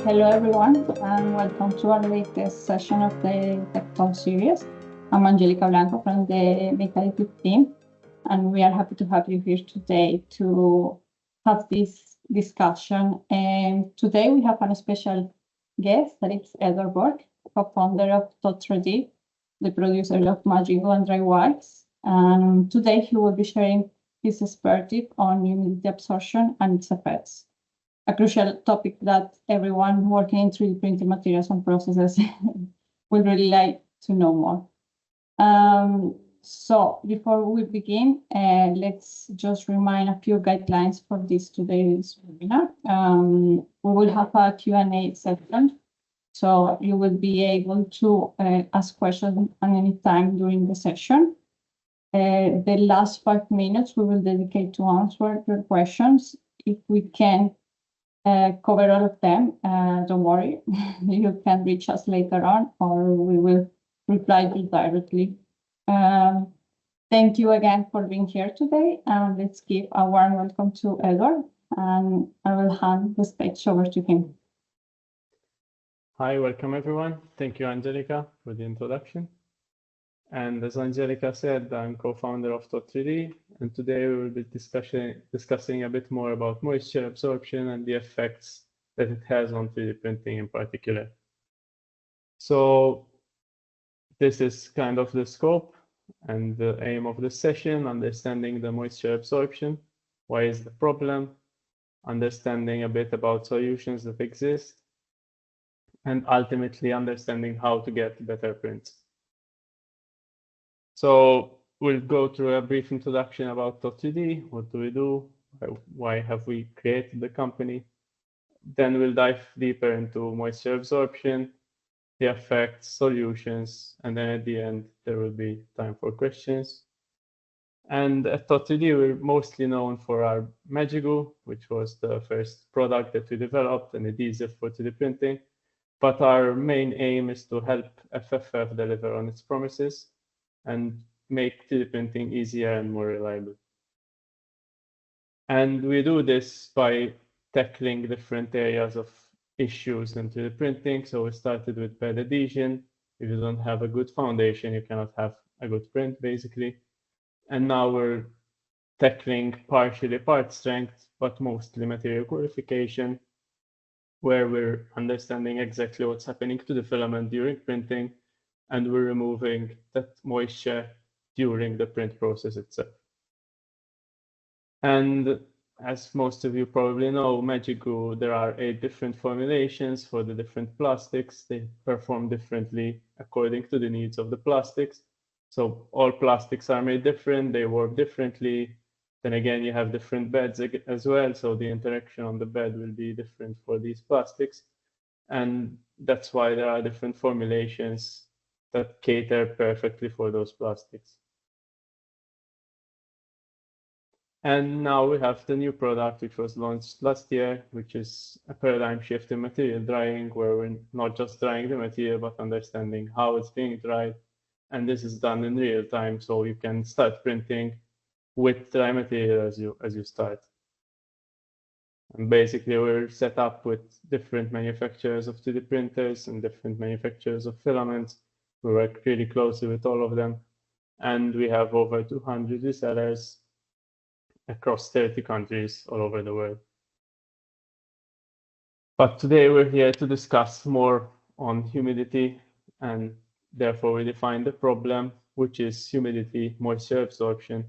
Hello everyone, and welcome to our latest session of the TechTalks series. I'm Angelica Blanco from the Musicale team, and we are happy to have you here today to have this discussion. And today we have a special guest, that is Edward Borg, co-founder of Thought3D, the producer of Magigoo and Drywise. And today he will be sharing his perspective on humidity absorption and its effects, a crucial topic that everyone working in 3D printing materials and processes would really like to know more. So before we begin, let's just remind a few guidelines for today's webinar. We will have a Q&A session, so you will be able to ask questions at any time during the session. The last 5 minutes we will dedicate to answer your questions. If we can cover all of them, don't worry, you can reach us later on, or we will reply to you directly. Thank you again for being here today, and let's give a warm welcome to Edward, and I will hand the stage over to him. Hi, welcome everyone. Thank you, Angelica, for the introduction. And as Angelica said, I'm co-founder of Thought3D, and today we will be discussing a bit more about moisture absorption and the effects that it has on 3D printing in particular. So this is kind of the scope and the aim of the session: understanding the moisture absorption, why is the problem, understanding a bit about solutions that exist, and ultimately understanding how to get better prints. So we'll go through a brief introduction about Thought3D. What do we do? Why have we created the company? Then we'll dive deeper into moisture absorption, the effects, solutions, and then at the end, there will be time for questions. And at Thought3D, we're mostly known for our Magigoo, which was the first product that we developed and adhesive for 3D printing. But our main aim is to help FFF deliver on its promises and make 3D printing easier and more reliable. And we do this by tackling different areas of issues in 3D printing. So we started with bad adhesion. If you don't have a good foundation, you cannot have a good print, basically. And now we're tackling partially part strength, but mostly material purification, where we're understanding exactly what's happening to the filament during printing, and we're removing that moisture during the print process itself. And as most of you probably know, Magigoo, there are 8 different formulations for the different plastics. They perform differently according to the needs of the plastics. So all plastics are made different, they work differently. Then again, you have different beds as well, so the interaction on the bed will be different for these plastics. And that's why there are different formulations that cater perfectly for those plastics. And now we have the new product, which was launched last year, which is a paradigm shift in material drying, where we're not just drying the material, but understanding how it's being dried. And this is done in real time, so you can start printing with dry material as you start. And basically, we're set up with different manufacturers of 3D printers and different manufacturers of filaments. We work really closely with all of them. And we have over 200 resellers across 30 countries all over the world. But today we're here to discuss more on humidity, and therefore we define the problem, which is humidity, moisture absorption.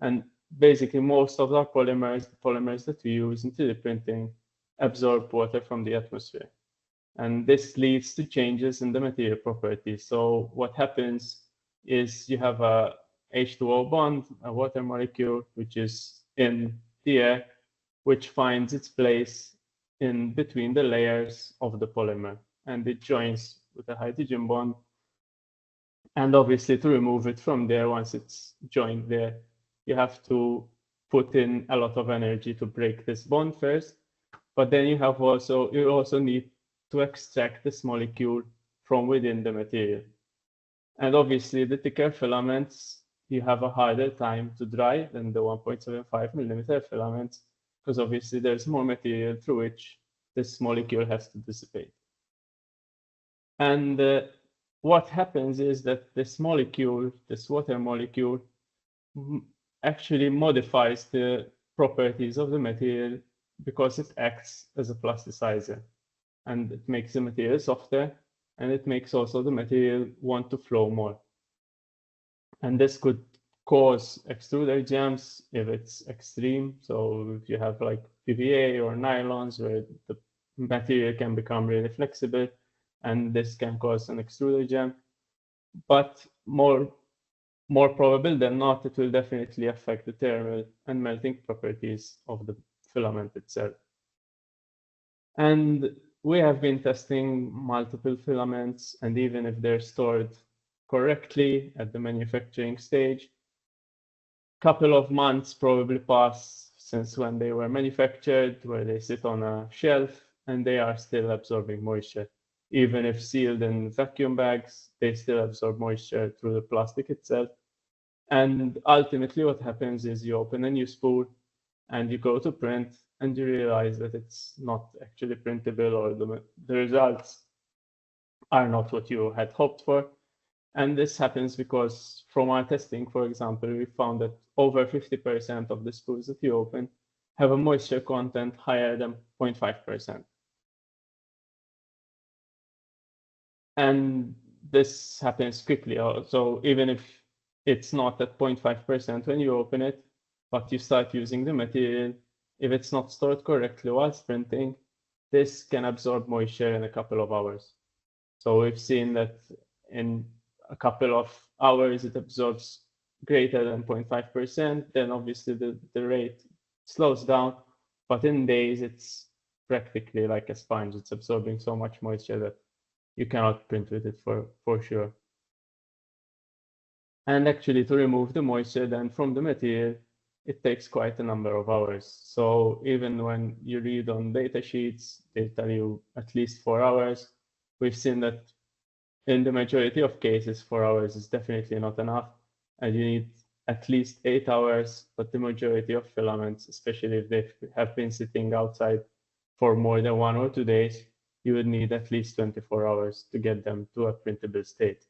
And basically most of our polymers, the polymers that we use in 3D printing, absorb water from the atmosphere. And this leads to changes in the material properties. So what happens is you have a H2O bond, a water molecule, which is in the air, which finds its place in between the layers of the polymer, and it joins with a hydrogen bond. And obviously, to remove it from there, once it's joined there, you have to put in a lot of energy to break this bond first. But then you also need to extract this molecule from within the material. And obviously, the thicker filaments, you have a harder time to dry than the 1.75 millimeter filaments, because obviously there's more material through which this molecule has to dissipate. And what happens is that this molecule, this water molecule, actually modifies the properties of the material because it acts as a plasticizer, and it makes the material softer, and it makes also the material want to flow more. And this could cause extruder jams if it's extreme. So if you have like PVA or nylons where the material can become really flexible, and this can cause an extruder jam. But more probable than not, it will definitely affect the thermal and melting properties of the filament itself. And we have been testing multiple filaments, and even if they're stored correctly at the manufacturing stage, couple of months probably pass since when they were manufactured, where they sit on a shelf and they are still absorbing moisture. Even if sealed in vacuum bags, they still absorb moisture through the plastic itself. And ultimately what happens is you open a new spool and you go to print and you realize that it's not actually printable, or the results are not what you had hoped for. And this happens because from our testing, for example, we found that over 50% of the spools that you open have a moisture content higher than 0.5%. And this happens quickly. So even if it's not at 0.5% when you open it, but you start using the material, if it's not stored correctly whilst printing, this can absorb moisture in a couple of hours. So we've seen that in a couple of hours, it absorbs greater than 0.5%. Then obviously the rate slows down, but in days, it's practically like a sponge. It's absorbing so much moisture that you cannot print with it for sure. And actually to remove the moisture then from the material, it takes quite a number of hours. So even when you read on data sheets, they tell you at least 4 hours. We've seen that in the majority of cases, 4 hours is definitely not enough, and you need at least 8 hours. But the majority of filaments, especially if they have been sitting outside for more than 1 or 2 days, you would need at least 24 hours to get them to a printable state.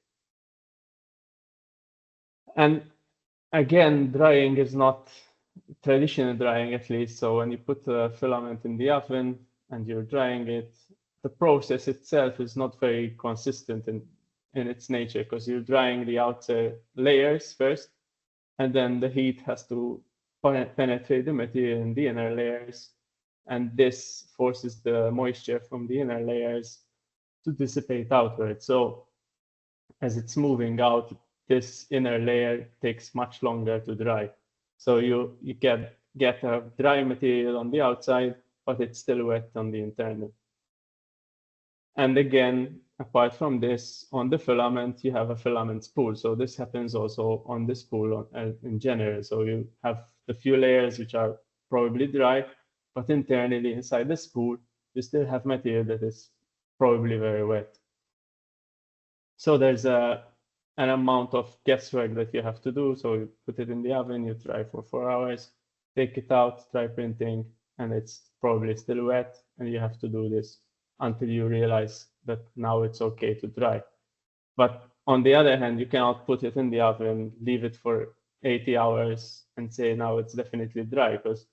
And again, drying is not traditional drying, at least. So when you put a filament in the oven and you're drying it, the process itself is not very consistent in its nature, because you're drying the outer layers first, and then the heat has to penetrate the material in the inner layers, and this forces the moisture from the inner layers to dissipate outward. So as it's moving out, this inner layer takes much longer to dry. So you get a dry material on the outside, but it's still wet on the internal. And again, apart from this, on the filament, you have a filament spool. So this happens also on the spool in general. So you have the few layers which are probably dry, but internally inside the spool, you still have material that is probably very wet. So there's an amount of guesswork that you have to do. So you put it in the oven, you dry for 4 hours, take it out, try printing, and it's probably still wet, and you have to do this until you realize that now it's okay to dry. But on the other hand, you cannot put it in the oven, leave it for 80 hours and say now it's definitely dry, because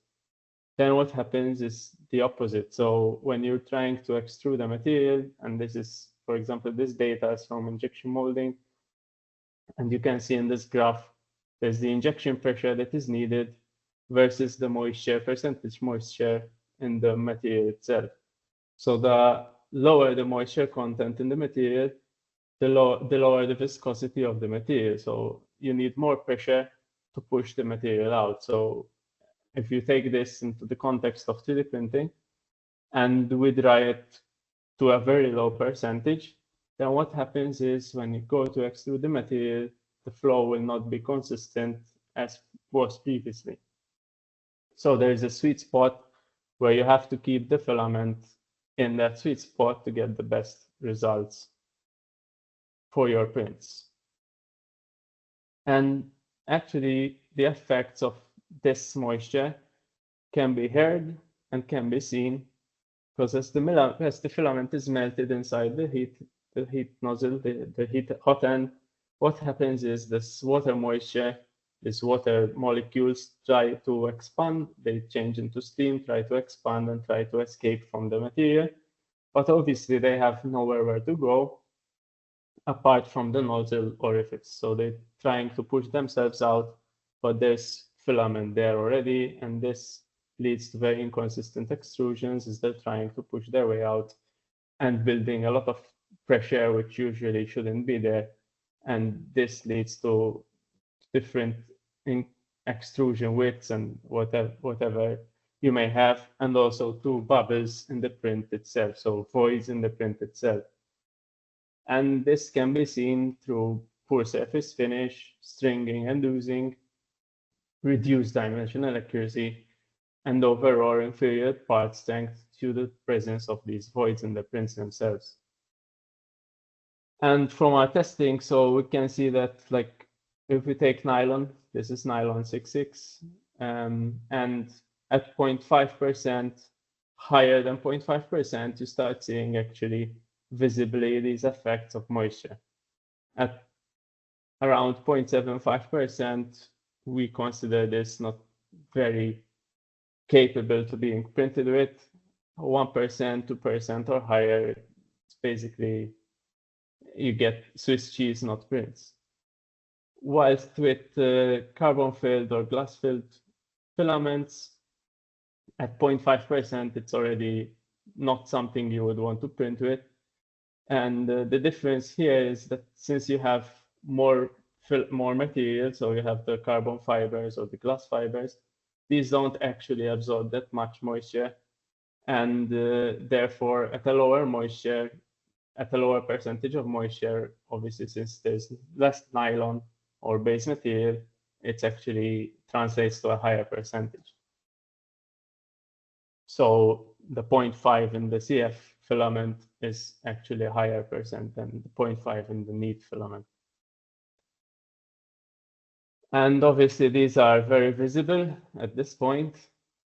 then what happens is the opposite. So when you're trying to extrude a material, and this is, for example, this data is from injection molding, and you can see in this graph, there's the injection pressure that is needed versus the moisture, percentage moisture in the material itself. So the lower the moisture content in the material, the lower the viscosity of the material. So you need more pressure to push the material out. So if you take this into the context of 3D printing and we dry it to a very low percentage, then what happens is when you go to extrude the material, the flow will not be consistent as was previously. So there is a sweet spot where you have to keep the filament in that sweet spot to get the best results for your prints. And actually, the effects of this moisture can be heard and can be seen because as the filament is melted inside the heat nozzle, the heat hot end, what happens is this water moisture, these water molecules try to expand, they change into steam, try to expand and try to escape from the material. But obviously they have nowhere where to go apart from the nozzle orifice. So they're trying to push themselves out, but there's filament there already, and this leads to very inconsistent extrusions as they're trying to push their way out and building a lot of pressure, which usually shouldn't be there. And this leads to different extrusion widths and whatever you may have, and also to bubbles in the print itself, so voids in the print itself. And this can be seen through poor surface finish, stringing and oozing, reduced dimensional accuracy, and overall inferior part strength due to the presence of these voids in the prints themselves. And from our testing, so we can see that, like, if we take nylon, this is nylon 66, and at 0.5%, higher than 0.5%, you start seeing actually visibly these effects of moisture. At around 0.75%, we consider this not very capable to being printed with. 1%, 2% or higher, it's basically you get Swiss cheese, not prints. Whilst with carbon-filled or glass-filled filaments, at 0.5%, it's already not something you would want to print with. And the difference here is that since you have more material, so you have the carbon fibers or the glass fibers, these don't actually absorb that much moisture. And therefore, at a lower moisture, at a lower percentage of moisture, obviously, since there's less nylon or base material, it actually translates to a higher percentage. So the 0.5 in the CF filament is actually a higher percent than the 0.5 in the neat filament. And obviously these are very visible at this point,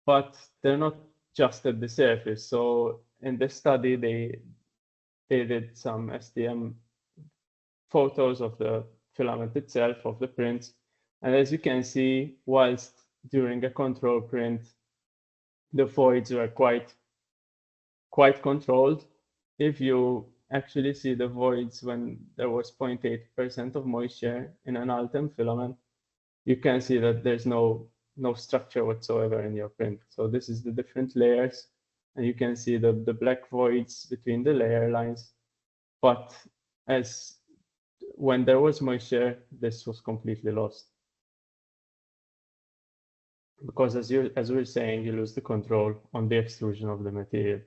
but they're not just at the surface. So in this study, they did some STM photos of the filament itself, of the prints. And as you can see, whilst during a control print, the voids were quite controlled. If you actually see the voids when there was 0.8% of moisture in an Altem filament, you can see that there's no structure whatsoever in your print. So this is the different layers, and you can see the black voids between the layer lines. But as when there was moisture, this was completely lost. Because as we were saying, you lose the control on the extrusion of the material.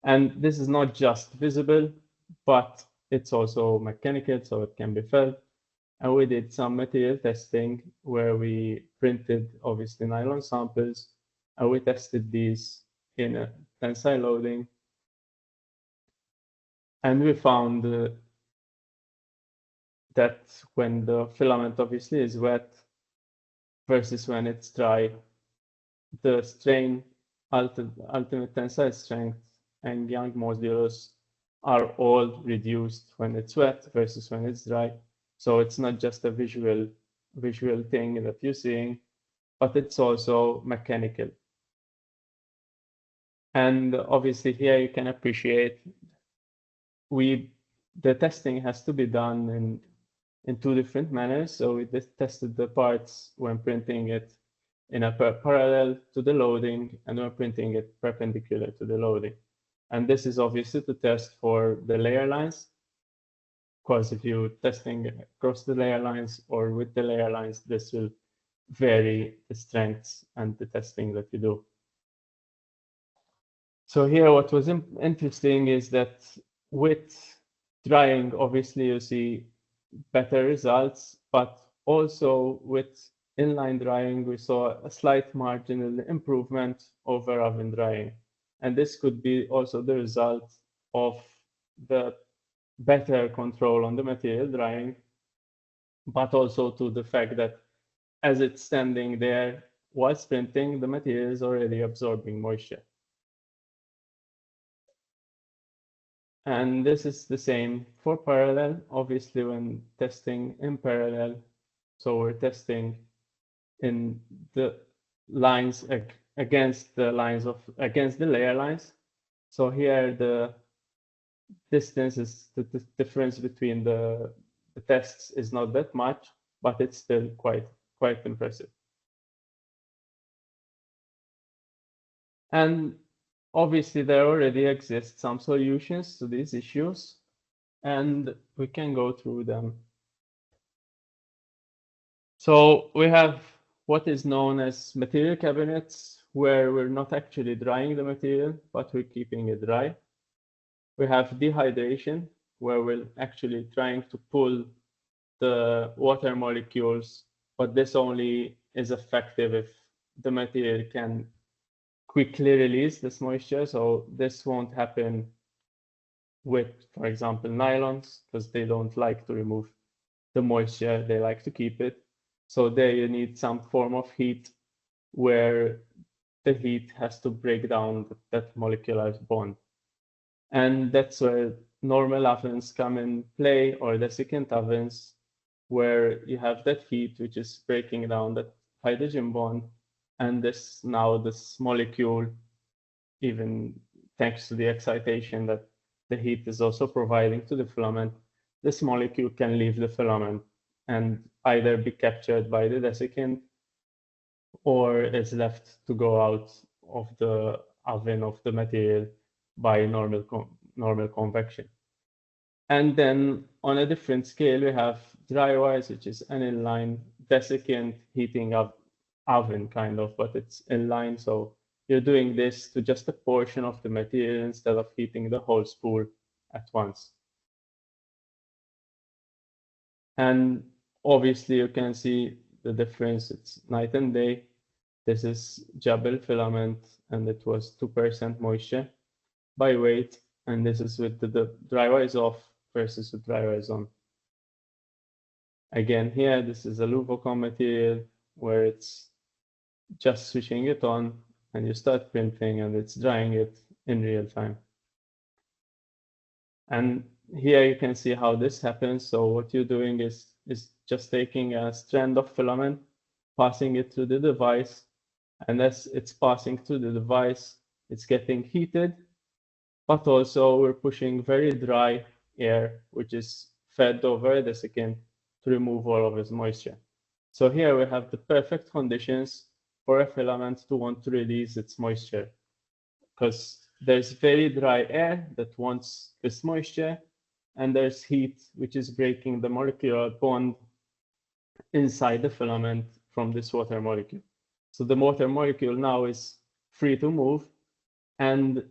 And this is not just visible, but it's also mechanical, so it can be felt. And we did some material testing where we printed, obviously, nylon samples, and we tested these in a tensile loading. And we found that when the filament obviously is wet versus when it's dry, the strain, ultimate tensile strength, and Young modulus are all reduced when it's wet versus when it's dry. So it's not just a visual thing that you're seeing, but it's also mechanical. And obviously here you can appreciate the testing has to be done in two different manners. So we tested the parts when printing it in a parallel to the loading, and we're printing it perpendicular to the loading. And this is obviously to test for the layer lines, because if you're testing across the layer lines or with the layer lines, this will vary the strengths and the testing that you do. So here what was interesting is that with drying, obviously you see better results, but also with inline drying, we saw a slight marginal improvement over oven drying. And this could be also the result of the better control on the material drying, but also to the fact that as it's standing there while printing, the material is already absorbing moisture. And this is the same for parallel, obviously when testing in parallel. So we're testing in the lines against the layer lines. So here the distance is the difference between the tests is not that much, but it's still quite impressive. And obviously there already exist some solutions to these issues, and we can go through them. So we have what is known as material cabinets, where we're not actually drying the material, but we're keeping it dry. We have dehydration, where we're actually trying to pull the water molecules, but this only is effective if the material can quickly release this moisture. So this won't happen with, for example, nylons, because they don't like to remove the moisture, they like to keep it. So there you need some form of heat where the heat has to break down that molecular bond. And that's where normal ovens come in play, or desiccant ovens, where you have that heat which is breaking down that hydrogen bond, and this molecule, even thanks to the excitation that the heat is also providing to the filament, this molecule can leave the filament and either be captured by the desiccant or is left to go out of the oven of the material by normal convection. And then on a different scale, we have Drywise, which is an inline desiccant heating up oven kind of, but it's inline. So you're doing this to just a portion of the material instead of heating the whole spool at once. And obviously you can see the difference. It's night and day. This is Jebel filament, and it was 2% moisture by weight. And this is with the Drywise off versus the Drywise on. Again, here, this is a Luvocom material where it's just switching it on and you start printing and it's drying it in real time. And here you can see how this happens. So what you're doing is just taking a strand of filament, passing it through the device, and as it's passing through the device, it's getting heated, but also we're pushing very dry air, which is fed over a desiccant to remove all of its moisture. So here we have the perfect conditions for a filament to want to release its moisture, because there's very dry air that wants this moisture, and there's heat which is breaking the molecular bond inside the filament from this water molecule. So the water molecule now is free to move, and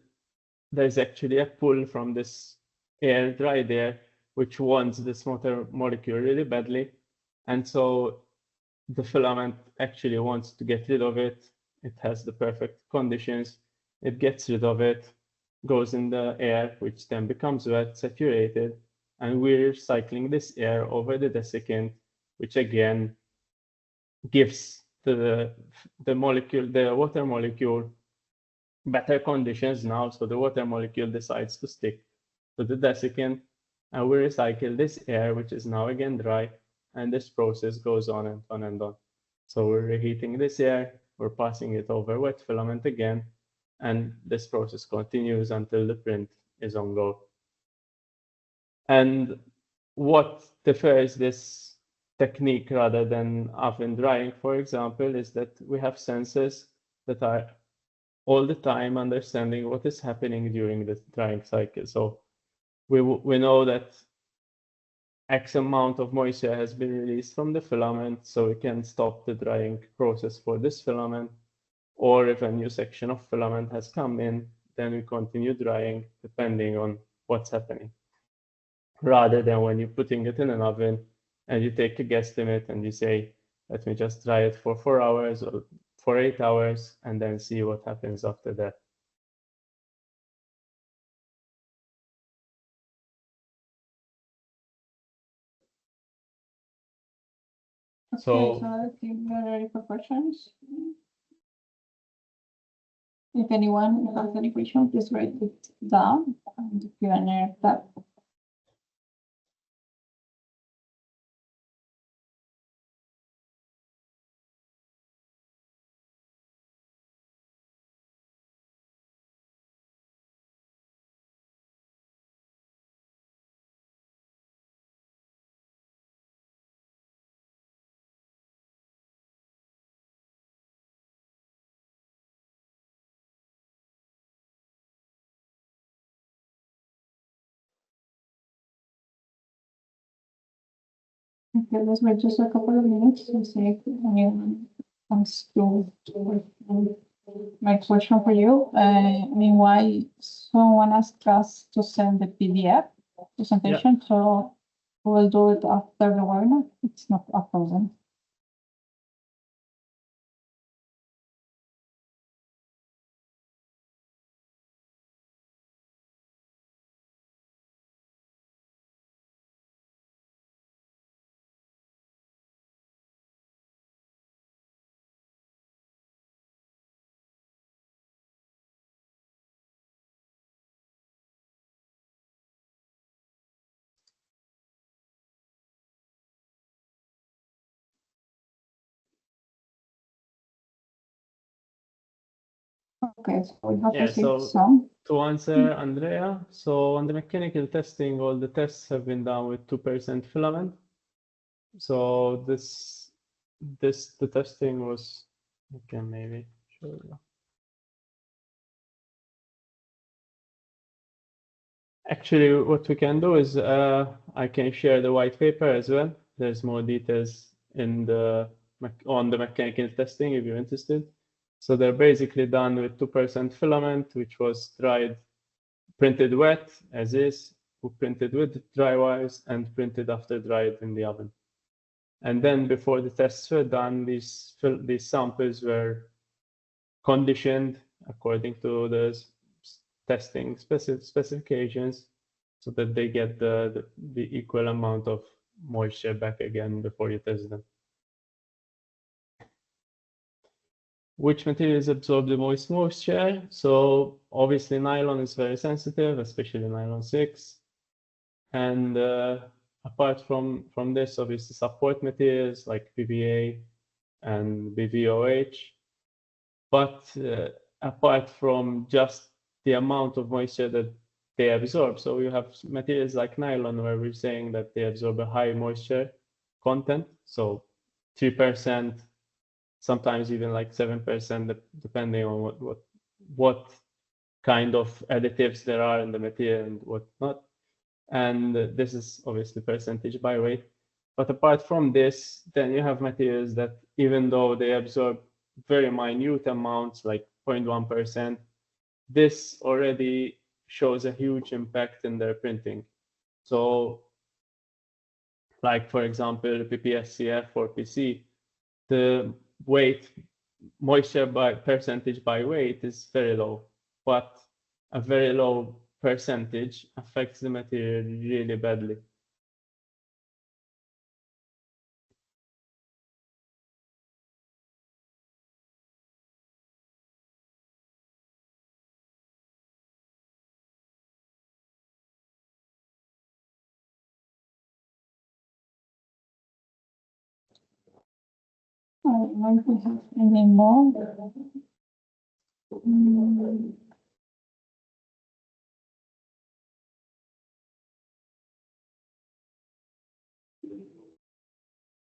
there's actually a pull from this air, dried air, which wants this water molecule really badly. And so the filament actually wants to get rid of it. It has the perfect conditions. It gets rid of it, goes in the air, which then becomes wet, saturated, and we're cycling this air over the desiccant, which again gives the water molecule better conditions now. So the water molecule decides to stick to the desiccant, and we recycle this air, which is now again dry, and this process goes on and on and on. So we're reheating this air, we're passing it over wet filament again, and this process continues until the print is on go. And what differs this technique rather than oven drying, for example, is that we have sensors that are all the time understanding what is happening during the drying cycle. So we know that X amount of moisture has been released from the filament, so we can stop the drying process for this filament. Or if a new section of filament has come in, then we continue drying depending on what's happening. Rather than when you're putting it in an oven and you take a guesstimate and you say, let me just dry it for 4 hours or for 8 hours and then see what happens after that. Okay, so I think we are ready for questions. If anyone has any question, please write it down on the Q&A tab. Okay, let's wait just a couple of minutes to see if anyone wants to make question for you. Meanwhile, someone asked us to send the PDF presentation, so we'll do it after the webinar. It's not a problem. Okay, so we have received some. To answer Andrea, so on the mechanical testing, all the tests have been done with 2% filament. So the testing was, I can maybe show you. Actually, what we can do is I can share the white paper as well. There's more details in on the mechanical testing if you're interested. So they're basically done with 2% filament, which was printed wet as is, printed with Drywise and printed after dried in the oven. And then before the tests were done, these samples were conditioned according to the testing specifications so that they get the equal amount of moisture back again before you test them. Which materials absorb the most moisture? So obviously nylon is very sensitive, especially nylon 6. And apart from this, obviously support materials like PVA and BVOH. But apart from just the amount of moisture that they absorb, so you have materials like nylon where we're saying that they absorb a high moisture content, so 3%, sometimes even like 7%, depending on what kind of additives there are in the material and what not. And this is obviously percentage by weight. But apart from this, then you have materials that even though they absorb very minute amounts, like 0.1%, this already shows a huge impact in their printing. So like, for example, PPSCF or PC, the moisture by percentage by weight is very low, but a very low percentage affects the material really badly. I don't know if we have any more.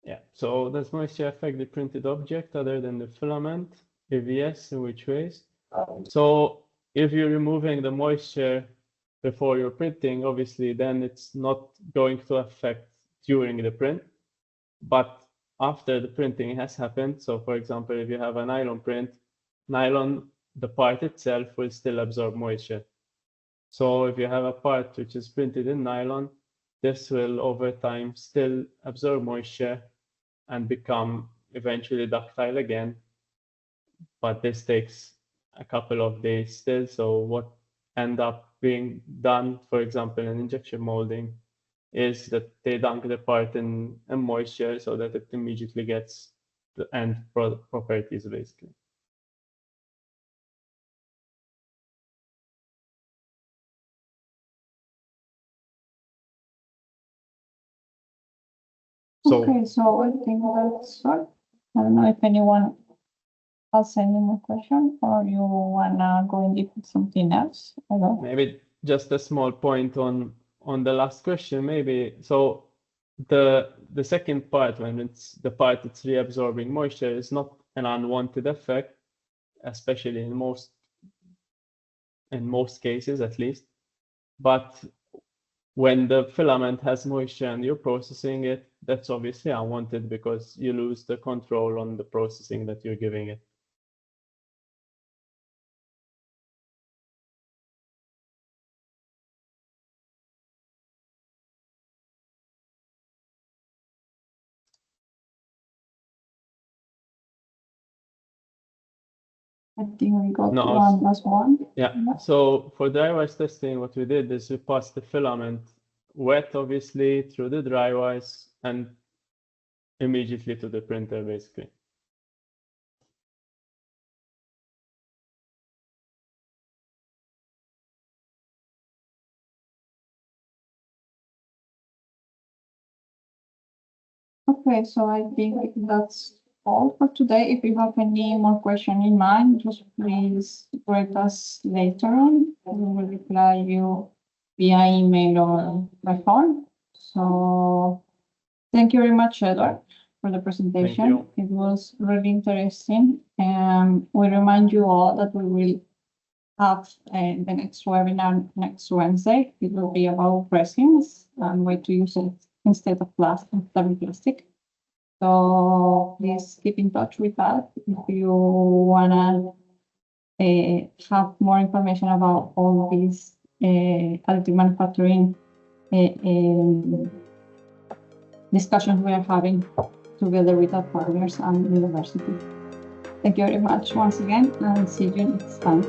Yeah, so does moisture affect the printed object other than the filament? If yes, in which ways? So if you're removing the moisture before you're printing, obviously then it's not going to affect during the print, but after the printing has happened. So for example, if you have a nylon print, the part itself will still absorb moisture. So if you have a part which is printed in nylon, this will over time still absorb moisture and become eventually ductile again. But this takes a couple of days still. So what end up being done, for example, in injection molding, is that they dunk the part in moisture so that it immediately gets the end properties, basically. So Okay, so I think that's all. I don't know if anyone else any more question or you wanna go in deep with something else. I don't know. maybe just a small point on the last question, maybe. So the second part, when it's the part that's reabsorbing moisture, is not an unwanted effect, especially in most cases at least. But when the filament has moisture and you're processing it, that's obviously unwanted because you lose the control on the processing that you're giving it. I think we got No, one last one. yeah. So for Drywise testing, what we did is we passed the filament wet, obviously, through the Drywise and immediately to the printer, basically. Okay, so I think that's all for today. If you have any more question in mind, just please write us later on. We will reply you via email or by phone. So thank you very much, Edward, for the presentation. you. It was really interesting. And we remind you all that we will have the next webinar next Wednesday. It will be about resins and way to use it instead of plastic. So please keep in touch with us if you wanna have more information about all these additive manufacturing discussions we are having together with our partners and university. Thank you very much once again and see you next time.